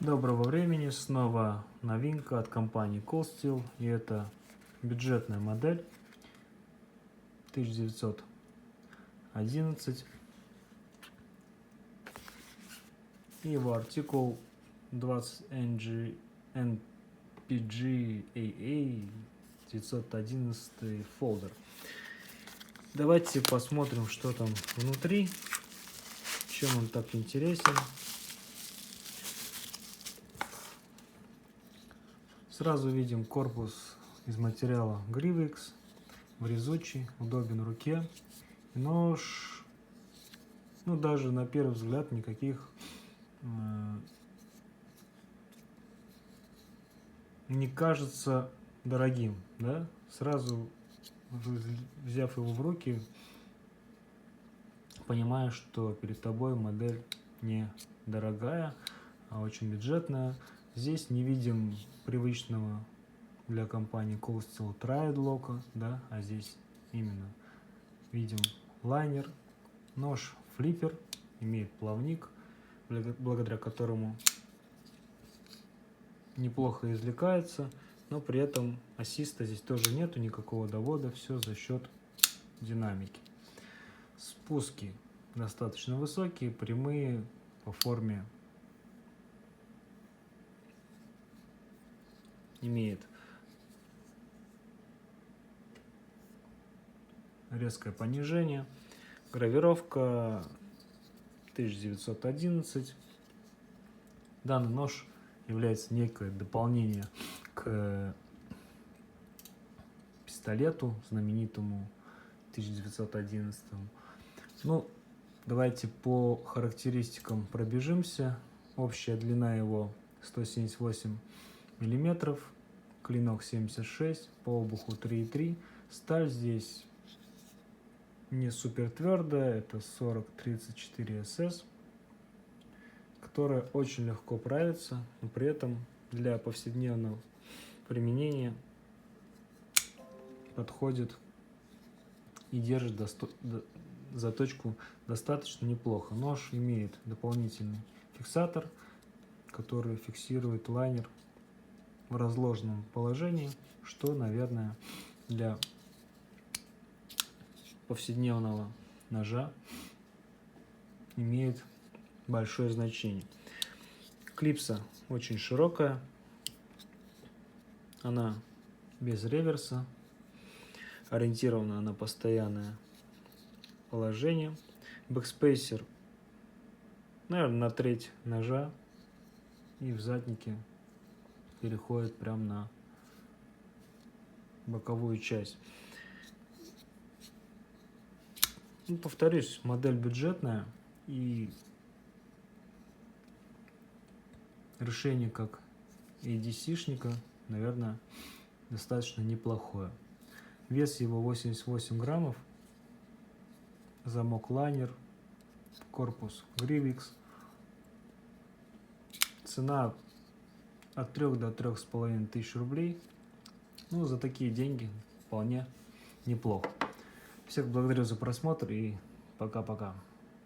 Доброго времени, снова новинка от компании Coldsteel, и это бюджетная модель 1911 и его артикул 20 NPGAA 911 Folder. Давайте посмотрим, что там внутри, чем он так интересен. Сразу видим корпус из материала Grivix, врезучий, удобен в руке. Нож, даже на первый взгляд никаких не кажется дорогим, да? Сразу взяв его в руки, понимаешь, что перед тобой модель не дорогая, а очень бюджетная. Здесь не видим привычного для компании Coldsteel трайд-лока, да, а здесь именно видим лайнер. Нож флиппер, имеет плавник, благодаря которому неплохо извлекается, но при этом ассиста здесь тоже нету, никакого довода, все за счет динамики. Спуски достаточно высокие, прямые, по форме имеет резкое понижение. Гравировка 1911. Данный нож является некое дополнение к пистолету знаменитому 1911. Давайте по характеристикам пробежимся. Общая длина его 178 миллиметров, клинок 76, по обуху 3,3. Сталь здесь не супер твердая, это 4034 СС, которая очень легко правится, но при этом для повседневного применения подходит и держит заточку достаточно неплохо. Нож имеет дополнительный фиксатор, который фиксирует лайнер в разложенном положении, что, наверное, для повседневного ножа имеет большое значение. Клипса очень широкая, она без реверса, ориентирована на постоянное положение. Бэкспейсер, наверное, на треть ножа, и в заднике переходит прямо на боковую часть. Повторюсь, модель бюджетная, и решение как ADC-шника, наверное, достаточно неплохое. Вес его 88 граммов, замок лайнер, корпус Grivix. Цена от 3 до 3,5 тысяч рублей. За такие деньги вполне неплохо. Всех благодарю за просмотр и пока-пока.